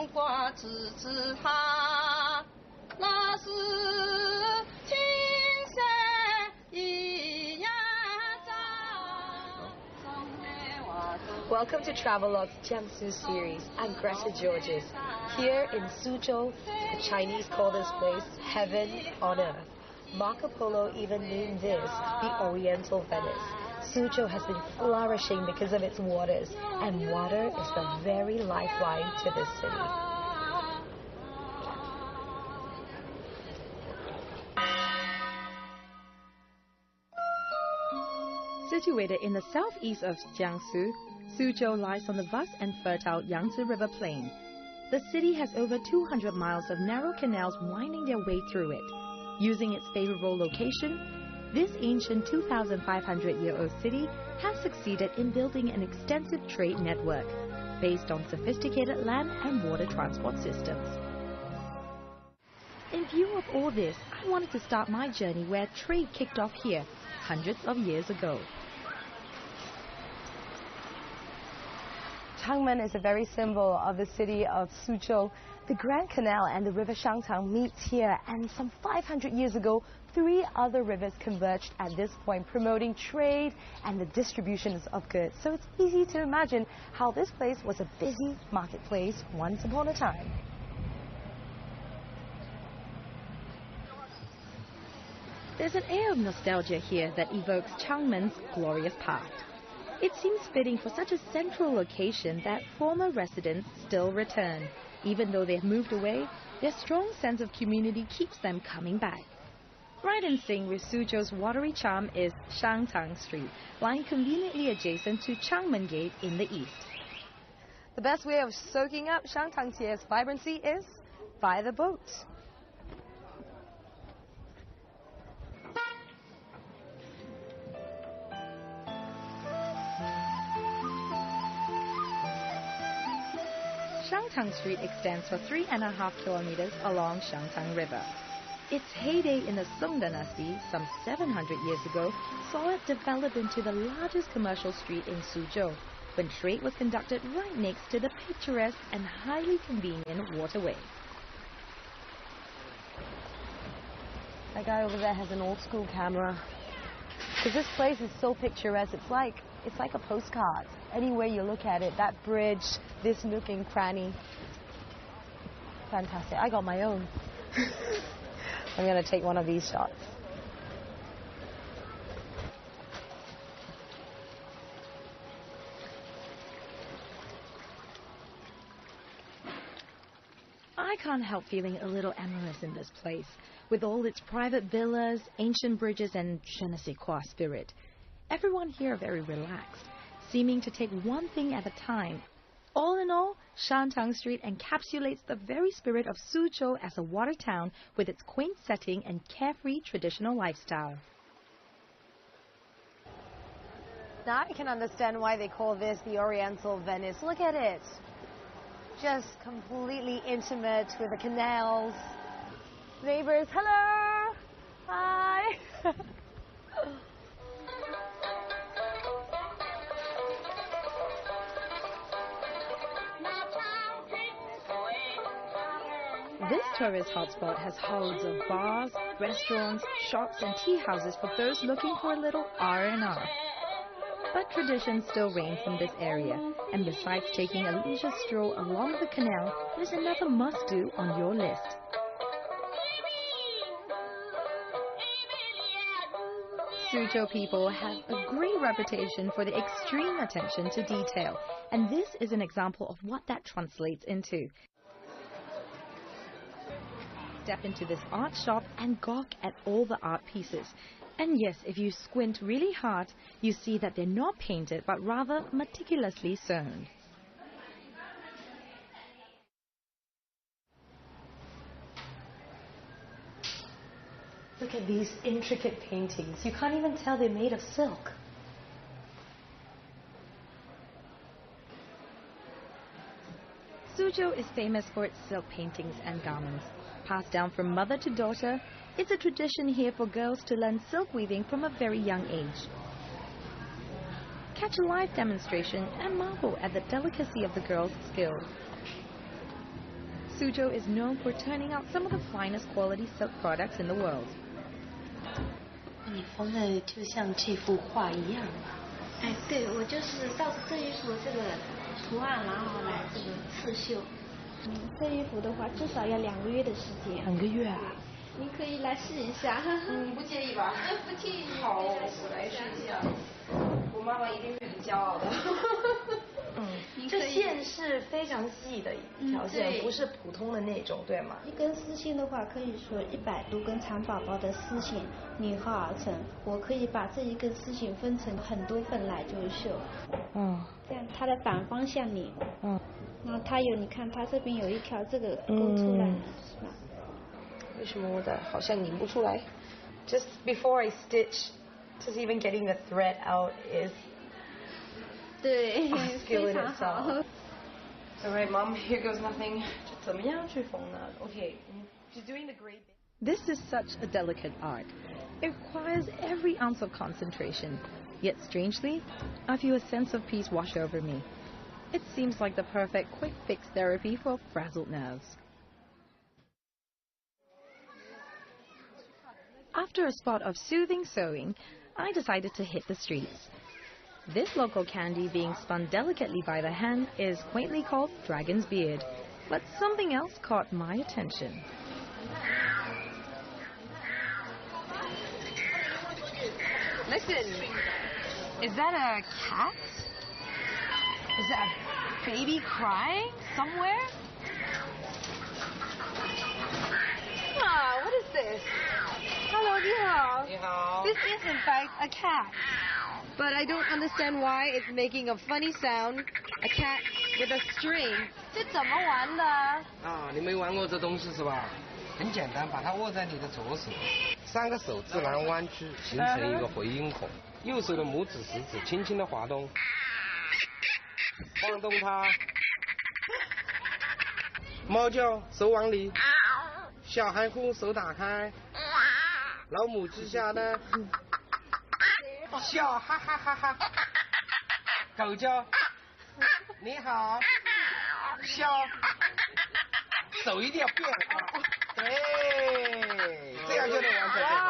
挂枝枝它，那是青山一样长。Welcome to Travelogue's Jiangsu series. I'm Greta Georges. Here in Suzhou, the Chinese call this place heaven on earth. Marco Polo even named this the Oriental Venice. Suzhou has been flourishing because of its waters, and water is the very lifeline to this city. Situated in the southeast of Jiangsu, Suzhou lies on the vast and fertile Yangtze River plain. The city has over 200 miles of narrow canals winding their way through it. Using its favorable location, this ancient 2,500-year-old city has succeeded in building an extensive trade network based on sophisticated land and water transport systems. In view of all this, I wanted to start my journey where trade kicked off here hundreds of years ago. Changmen is a very symbol of the city of Suzhou. The Grand Canal and the river Shangtang meets here, and some 500 years ago, 3 other rivers converged at this point, promoting trade and the distributions of goods. So it's easy to imagine how this place was a busy marketplace once upon a time. There's an air of nostalgia here that evokes Changmen's glorious past. It seems fitting for such a central location that former residents still return. Even though they've moved away, their strong sense of community keeps them coming back. Right in sync with Suzhou's watery charm is Shangtang Street, lying conveniently adjacent to Changmen Gate in the east. The best way of soaking up Shangtang's vibrancy is by the boat. Shangtang Street extends for 3.5 kilometers along Shangtang River. Its heyday in the Song dynasty, some 700 years ago, saw it develop into the largest commercial street in Suzhou, when trade was conducted right next to the picturesque and highly convenient waterway. That guy over there has an old school camera. Because this place is so picturesque, it's like a postcard. Anywhere you look at it, that bridge, this nook and cranny. Fantastic. I got my own. I'm going to take one of these shots. I can't help feeling a little amorous in this place, with all its private villas, ancient bridges, and je ne sais quoi spirit. Everyone here are very relaxed, seeming to take one thing at a time. All in all, Shangtang Street encapsulates the very spirit of Suzhou as a water town with its quaint setting and carefree traditional lifestyle. Now I can understand why they call this the Oriental Venice. Look at it. Just completely intimate with the canals. Neighbors, hello! Hi! This tourist hotspot has hundreds of bars, restaurants, shops and tea houses for those looking for a little R&R. But tradition still reigns in this area, and besides taking a leisure stroll along the canal, there's another must-do on your list. Suzhou people have a great reputation for the extreme attention to detail, and this is an example of what that translates into. Step into this art shop and gawk at all the art pieces. And yes, if you squint really hard, you see that they're not painted, but rather meticulously sewn. Look at these intricate paintings. You can't even tell they're made of silk. Suzhou is famous for its silk paintings and garments. Passed down from mother to daughter, it's a tradition here for girls to learn silk weaving from a very young age. Catch a live demonstration and marvel at the delicacy of the girls' skills. Suzhou is known for turning out some of the finest quality silk products in the world. 你缝的就像这幅画一样啊。哎，对，我就是照着这一幅这个图案，然后来这个刺绣。这衣服的话至少要2个月的时间。2个月啊？你可以来试一下。你不介意吧？不介意。好，我来试一下。我妈妈一定会很骄傲的。这线是非常细的一条线，不是普通的那种，对吗？一根丝线的话，可以说100多根蚕宝宝的丝线拧合而成。我可以把这一根丝线分成很多份来就是绣。这样它的反方向拧。然后它有，你看它这边有一条这个勾出来，是吧？为什么我的好像拧不出来 ？Just before I stitch, just even getting the thread out is 对，非 skill in 常好。 itself. Alright, Mom, here goes nothing. 怎么样去缝呢 ？Okay, she's doing the great. This is such a delicate art. It requires every ounce of concentration. Yet strangely, I feel a sense of peace wash over me. It seems like the perfect quick fix therapy for frazzled nerves. After a spot of soothing sewing, I decided to hit the streets. This local candy being spun delicately by the hand is quaintly called Dragon's Beard, but something else caught my attention. Listen, is that a cat? Is that a baby crying somewhere? Ah, what is this? Hello, 你好. 你好. This is in fact a cat, but I don't understand why it's making a funny sound. A cat with a string. 这怎么玩的？啊，你没玩过这东西是吧？很简单，把它握在你的左手，3个手自然弯曲，形成一个回音孔。右手的拇指、食指轻轻的滑动，晃动它。猫叫，手往里；小孩哭，手打开；老母鸡下呢，笑哈哈哈哈；狗叫，你好，笑，手一定要变化，对，这样就能完成这个。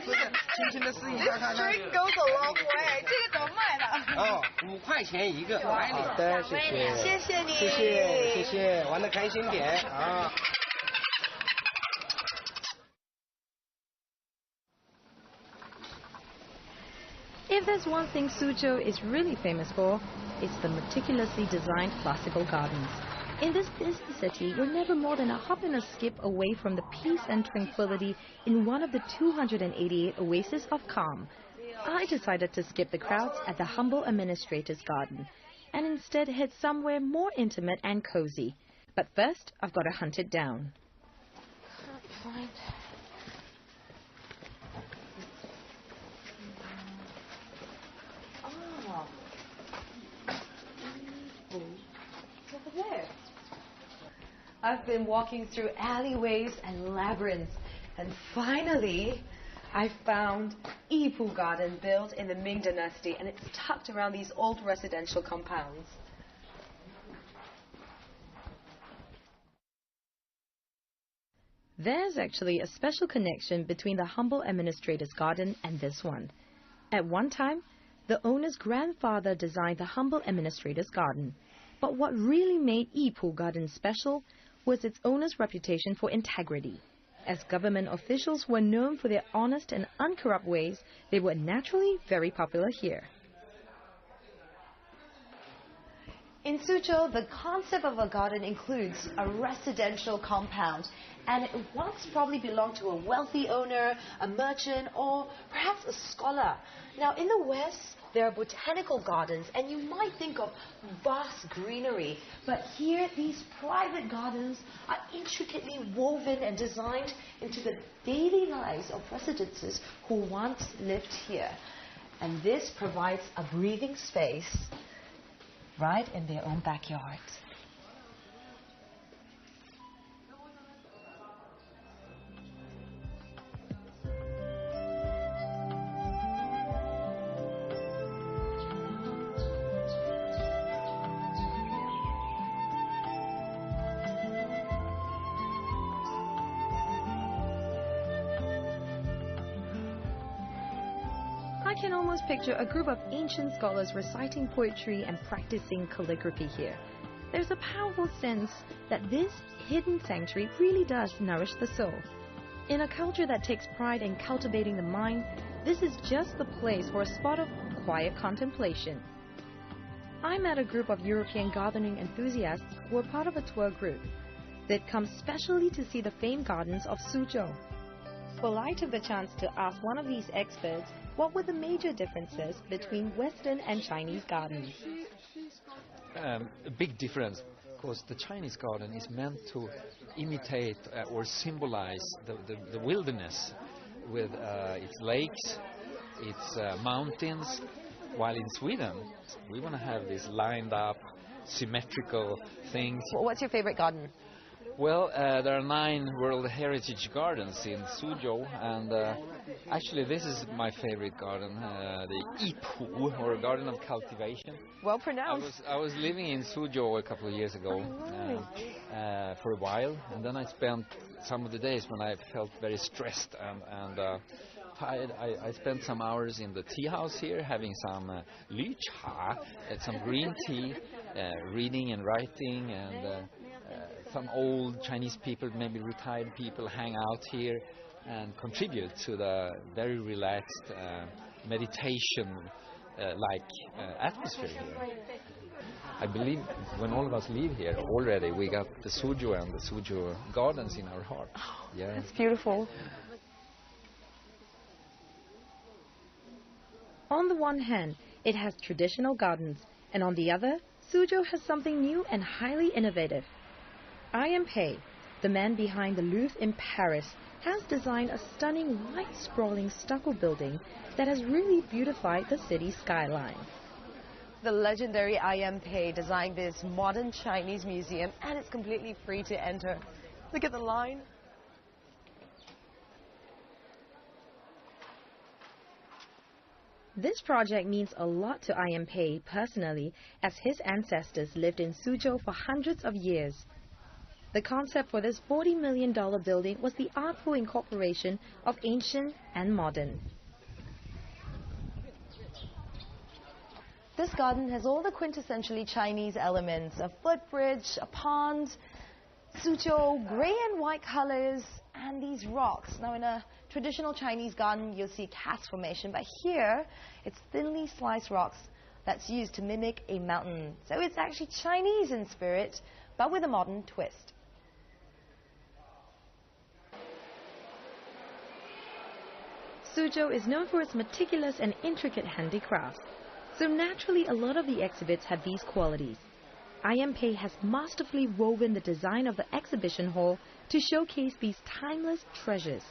是的，轻轻的试一下看看。String goes a long way. 这个怎么卖的？哦，5块钱一个，来好的，谢谢，谢谢你，谢谢，谢谢，玩得开心点啊。If there's one thing Suzhou is really famous for, it's the meticulously designed classical gardens. In this busy city, you're never more than a hop and a skip away from the peace and tranquility in one of the 288 oases of calm. I decided to skip the crowds at the humble administrator's garden and instead head somewhere more intimate and cozy. But first, I've got to hunt it down. Over there. I've been walking through alleyways and labyrinths, and finally I found Yipu Garden, built in the Ming Dynasty, and it's tucked around these old residential compounds. There's actually a special connection between the humble administrator's garden and this one. At one time, the owner's grandfather designed the humble administrator's garden. But what really made Yipu Garden special was its owner's reputation for integrity. As government officials were known for their honest and uncorrupt ways, they were naturally very popular here. In Suzhou, the concept of a garden includes a residential compound, and it once probably belonged to a wealthy owner, a merchant, or perhaps a scholar. Now, in the West, there are botanical gardens, and you might think of vast greenery, but here these private gardens are intricately woven and designed into the daily lives of residents who once lived here. And this provides a breathing space right in their own backyard. I can almost picture a group of ancient scholars reciting poetry and practicing calligraphy here. There's a powerful sense that this hidden sanctuary really does nourish the soul. In a culture that takes pride in cultivating the mind, this is just the place for a spot of quiet contemplation. I met a group of European gardening enthusiasts who were part of a tour group. They'd come specially to see the famed gardens of Suzhou. Well, I took the chance to ask one of these experts what were the major differences between Western and Chinese gardens. A big difference, because the Chinese garden is meant to imitate or symbolize the wilderness with its lakes, its mountains, while in Sweden we want to have these lined up, symmetrical things. What's your favorite garden? Well, there are 9 World Heritage Gardens in Suzhou, and actually this is my favorite garden, the Yipu, or Garden of Cultivation. Well pronounced. I was living in Suzhou a couple of years ago for a while, and then I spent some of the days when I felt very stressed and tired. I spent some hours in the tea house here, having some lü cha, some green tea, reading and writing, and some old Chinese people, maybe retired people, hang out here and contribute to the very relaxed meditation-like atmosphere here. I believe when all of us leave here already, we got the Suzhou and the Suzhou gardens in our heart. Yeah. That's beautiful. On the one hand, it has traditional gardens, and on the other, Suzhou has something new and highly innovative. Ian Pei, the man behind the Louvre in Paris, has designed a stunning white sprawling stucco building that has really beautified the city skyline. The legendary Ian Pei designed this modern Chinese museum, and it's completely free to enter. Look at the line. This project means a lot to Ian Pei personally, as his ancestors lived in Suzhou for hundreds of years. The concept for this $40 million building was the artful incorporation of ancient and modern. This garden has all the quintessentially Chinese elements: a footbridge, a pond, Suzhou, grey and white colors, and these rocks. Now, in a traditional Chinese garden, you'll see cast formation, but here it's thinly sliced rocks that's used to mimic a mountain. So it's actually Chinese in spirit, but with a modern twist. Suzhou is known for its meticulous and intricate handicrafts, so naturally a lot of the exhibits have these qualities. Ian Pei has masterfully woven the design of the exhibition hall to showcase these timeless treasures.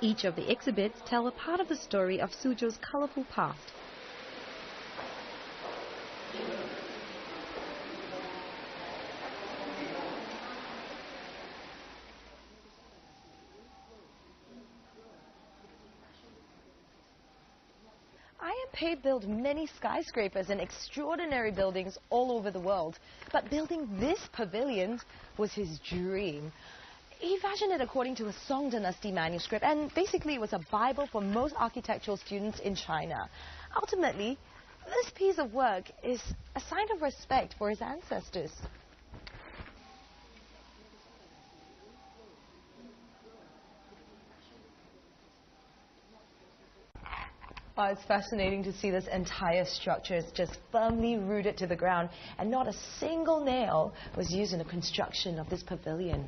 Each of the exhibits tell a part of the story of Suzhou's colorful past. Ian Pei built many skyscrapers and extraordinary buildings all over the world, but building this pavilion was his dream. He fashioned it according to a Song Dynasty manuscript, and basically it was a Bible for most architectural students in China. Ultimately, this piece of work is a sign of respect for his ancestors. Oh, it's fascinating to see this entire structure is just firmly rooted to the ground, and not a single nail was used in the construction of this pavilion.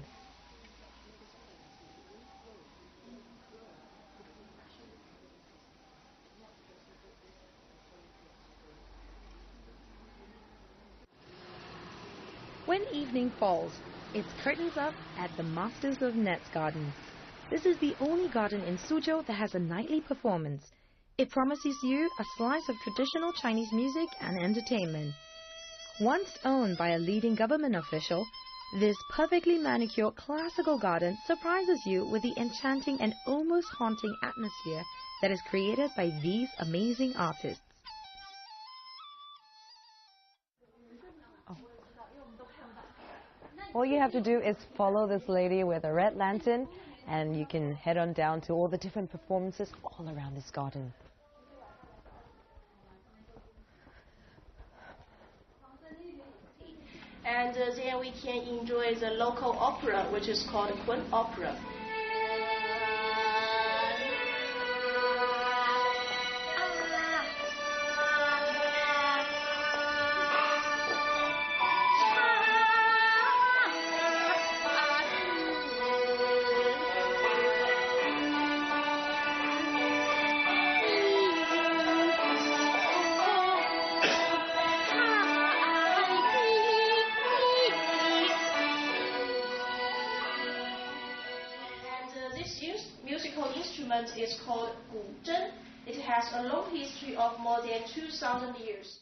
When evening falls, it's curtains up at the Masters of Nets garden. This is the only garden in Suzhou that has a nightly performance. It promises you a slice of traditional Chinese music and entertainment. Once owned by a leading government official, this perfectly manicured classical garden surprises you with the enchanting and almost haunting atmosphere that is created by these amazing artists. All you have to do is follow this lady with a red lantern, and you can head on down to all the different performances all around this garden. And then we can enjoy the local opera, which is called Kun Opera. Musical instrument is called guzheng. It has a long history of more than 2,000 years.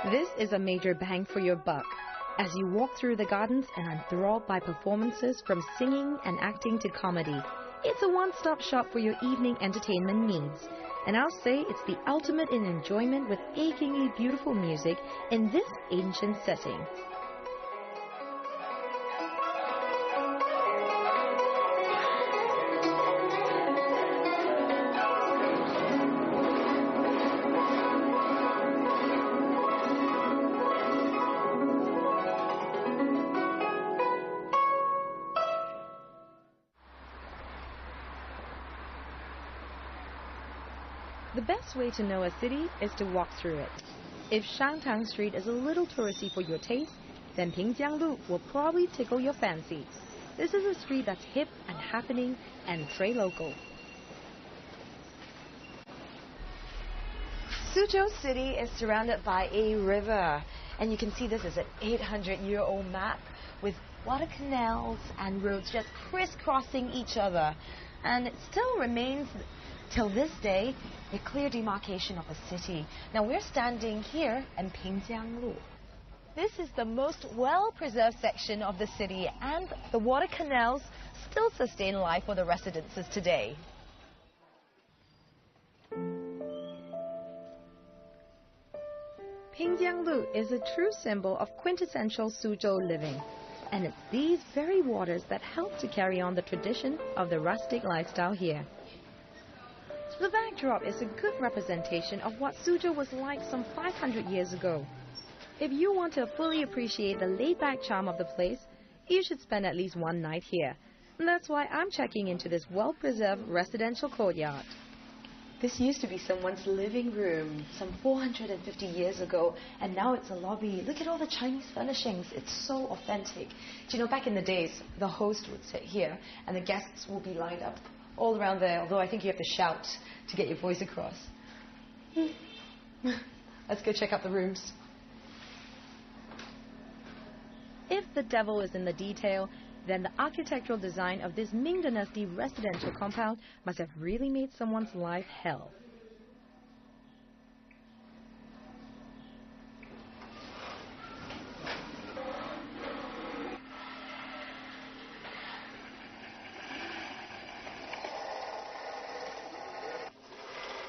This is a major bang for your buck as you walk through the gardens and are enthralled by performances from singing and acting to comedy. It's a one-stop shop for your evening entertainment needs. And I'll say it's the ultimate in enjoyment with achingly beautiful music in this ancient setting. The best way to know a city is to walk through it. If Shangtang Street is a little touristy for your taste, then Pingjianglu will probably tickle your fancy. This is a street that's hip and happening and très local. Suzhou City is surrounded by a river, and you can see this is an 800-year-old map with water canals and roads just crisscrossing each other. And it still remains, till this day, a clear demarcation of a city. Now we're standing here in Pingjianglu. This is the most well-preserved section of the city, and the water canals still sustain life for the residences today. Pingjianglu is a true symbol of quintessential Suzhou living, and it's these very waters that help to carry on the tradition of the rustic lifestyle here. The backdrop is a good representation of what Suzhou was like some 500 years ago. If you want to fully appreciate the laid-back charm of the place, you should spend at least one night here. And that's why I'm checking into this well-preserved residential courtyard. This used to be someone's living room some 450 years ago, and now it's a lobby. Look at all the Chinese furnishings. It's so authentic. Do you know, back in the days, the host would sit here, and the guests will be lined up all around there, although I think you have to shout to get your voice across. Let's go check out the rooms. If the devil is in the detail, then the architectural design of this Ming Dynasty residential compound must have really made someone's life hell.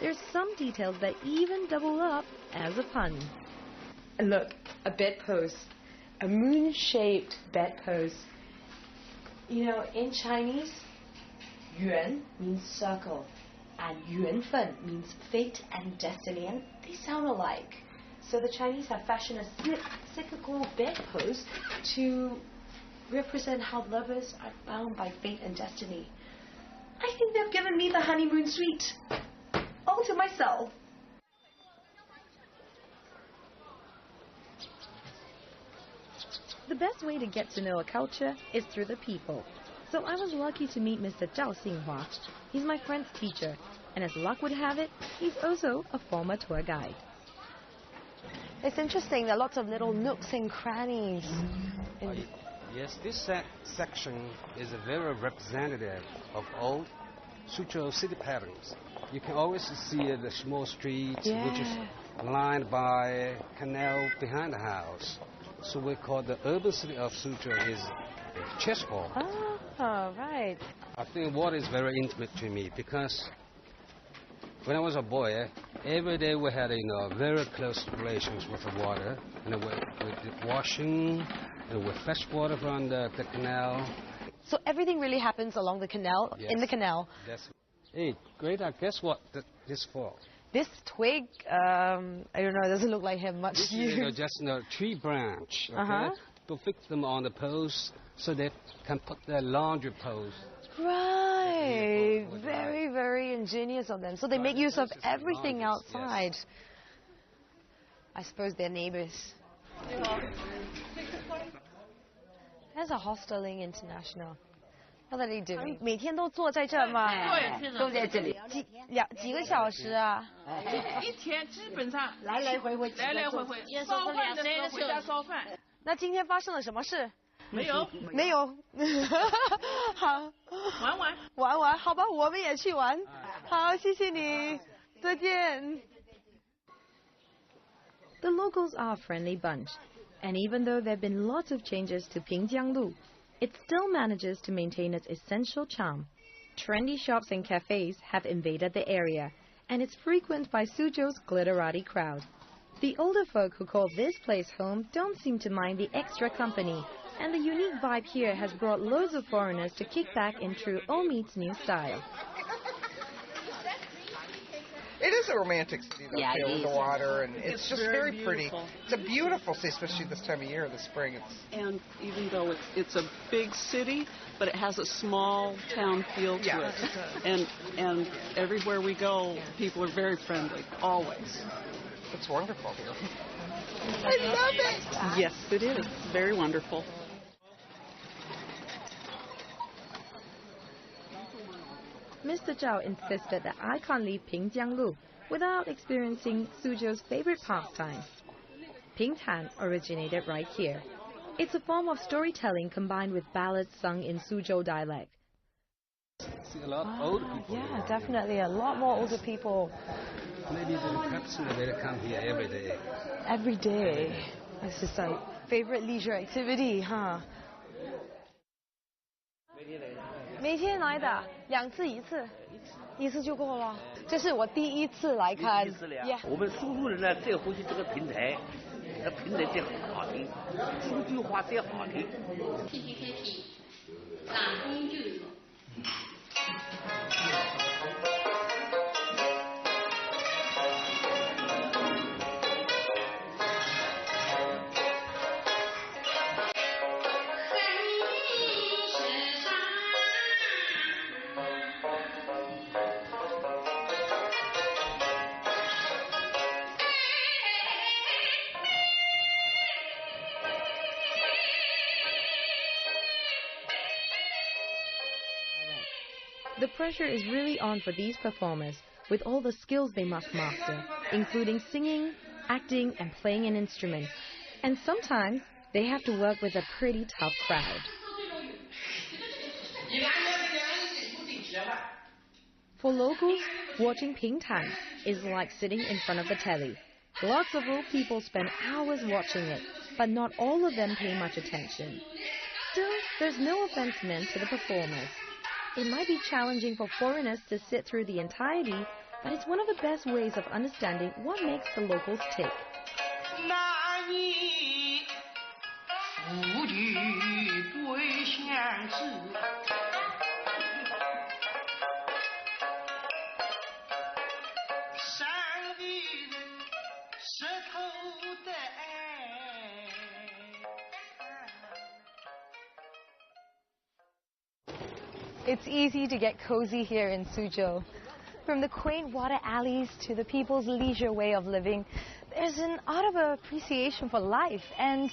There's some details that even double up as a pun. And look, a bedpost. A moon-shaped bedpost. You know, in Chinese, yuan means circle, and yuanfen means fate and destiny, and they sound alike. So the Chinese have fashioned a cyclical bedpost to represent how lovers are bound by fate and destiny. I think they've given me the honeymoon suite. All to myself. The best way to get to know a culture is through the people. So I was lucky to meet Mr. Zhao Xinghua. He's my friend's teacher, and as luck would have it, he's also a former tour guide. It's interesting, there are lots of little nooks and crannies. Yes, this section is very representative of old Suzhou city patterns. You can always see the small street, which is lined by canal behind the house. So we call the urban city of Suzhou is chessboard. Oh, right. I think water is very intimate to me because when I was a boy, every day we had very close relations with the water, and we did washing, and with fresh water from the canal. So everything really happens along the canal, yes, in the canal. Hey, Greta, guess what this is for? This twig, I don't know, it doesn't look like it much This use. is just a tree branch. Okay? To fix them on the poles so they can put their larger poles. Right. Very, very ingenious of them. So they make use of everything outside. Yes. I suppose they're neighbors. There's a Hosteling International. What are they doing? 每天都坐在这吗？都在这里。几个小时啊？一天基本上来来回回，烧饭的时候回家烧饭。那今天发生了什么事？没有。好，玩，好吧，我们也去玩。好，谢谢你，再见。The locals are a friendly bunch, and even though there have been lots of changes to Pingjianglu, it still manages to maintain its essential charm. Trendy shops and cafes have invaded the area, and it's frequented by Suzhou's glitterati crowd. The older folk who call this place home don't seem to mind the extra company, and the unique vibe here has brought loads of foreigners to kick back in true old meets new style. It is a romantic city, though, with the water, and it's just very pretty. It's a beautiful city, especially this time of year, the spring. And even though it's a big city, but it has a small town feel to it. And everywhere we go, people are very friendly, always. It's wonderful here. I love it! Yes, it is. Very wonderful. Mr. Zhao insisted that I can't leave Pingjianglu without experiencing Suzhou's favorite pastime. Pingtan originated right here. It's a form of storytelling combined with ballads sung in Suzhou dialect. See a lot of older people. Yeah, here. definitely. A lot more older people. Maybe perhaps they come here every day. Every day. This is a favorite leisure activity, huh? 每天来的，2次1次，1次就够了。这是我第一次来看。我们苏州人呢，最欢喜这个平台，这平台最好听，苏州话最好听。上工就有。The pressure is really on for these performers, with all the skills they must master, including singing, acting, and playing an instrument. And sometimes they have to work with a pretty tough crowd. For locals, watching Pingtan is like sitting in front of the telly. Lots of old people spend hours watching it, but not all of them pay much attention. Still, there's no offense meant to the performers. It might be challenging for foreigners to sit through the entirety, but it's one of the best ways of understanding what makes the locals tick. It's easy to get cozy here in Suzhou. From the quaint water alleys to the people's leisure way of living, there's an out of appreciation for life. And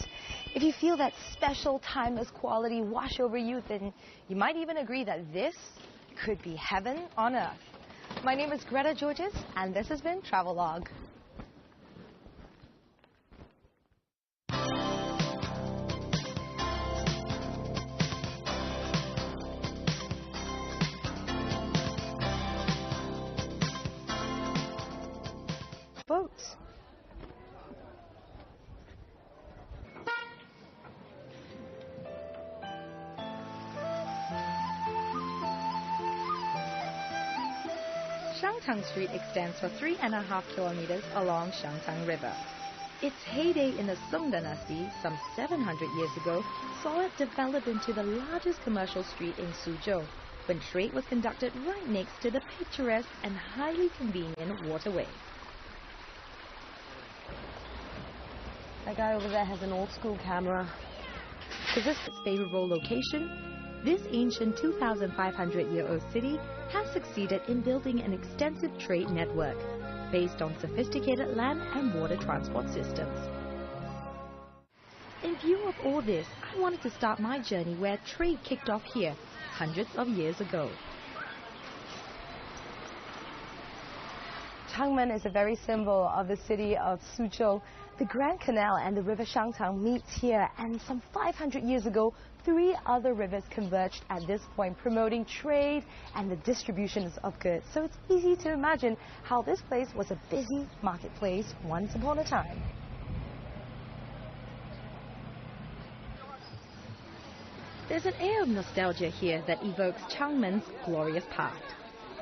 if you feel that special, timeless quality wash over you, then you might even agree that this could be heaven on earth. My name is Greta Georges, and this has been Travelogue. Boats. Shangtang Street extends for 3.5 kilometers along Shangtang River. Its heyday in the Song dynasty, some 700 years ago, saw it develop into the largest commercial street in Suzhou, when trade was conducted right next to the picturesque and highly convenient waterway. That guy over there has an old school camera. Is this its favorable location? This ancient 2,500-year-old city has succeeded in building an extensive trade network based on sophisticated land and water transport systems. In view of all this, I wanted to start my journey where trade kicked off here hundreds of years ago. Changmen is a very symbol of the city of Suzhou. The Grand Canal and the River Shangtang meets here, and some 500 years ago, 3 other rivers converged at this point, promoting trade and the distributions of goods. So it's easy to imagine how this place was a busy marketplace once upon a time. There's an air of nostalgia here that evokes Changmen's glorious past.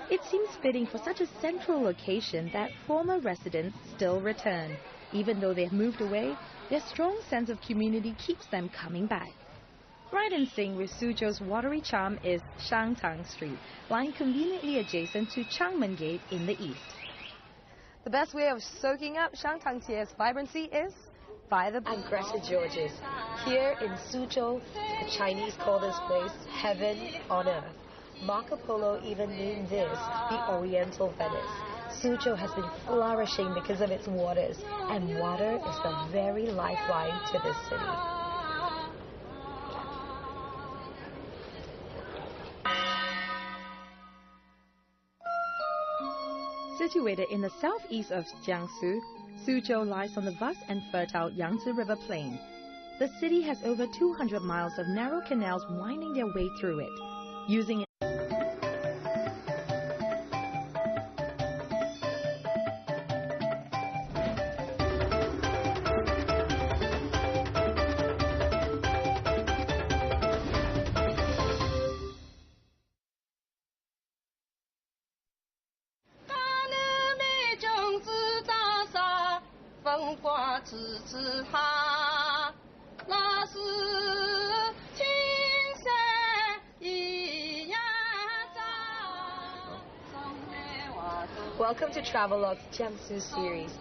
It seems fitting for such a central location that former residents still return. Even though they've moved away, their strong sense of community keeps them coming back. Right in sync with Suzhou's watery charm is Shangtang Street, lying conveniently adjacent to Changmen Gate in the east. The best way of soaking up Shangtang's vibrancy is by the... I'm Greta Georges. Here in Suzhou, the Chinese call this place heaven on earth. Marco Polo even named this the Oriental Venice. Suzhou has been flourishing because of its waters, and water is the very lifeline to this city. Situated in the southeast of Jiangsu, Suzhou lies on the vast and fertile Yangtze River Plain. The city has over 200 miles of narrow canals winding their way through it. Using Welcome to TRAVELOGUE's Jiangsu series.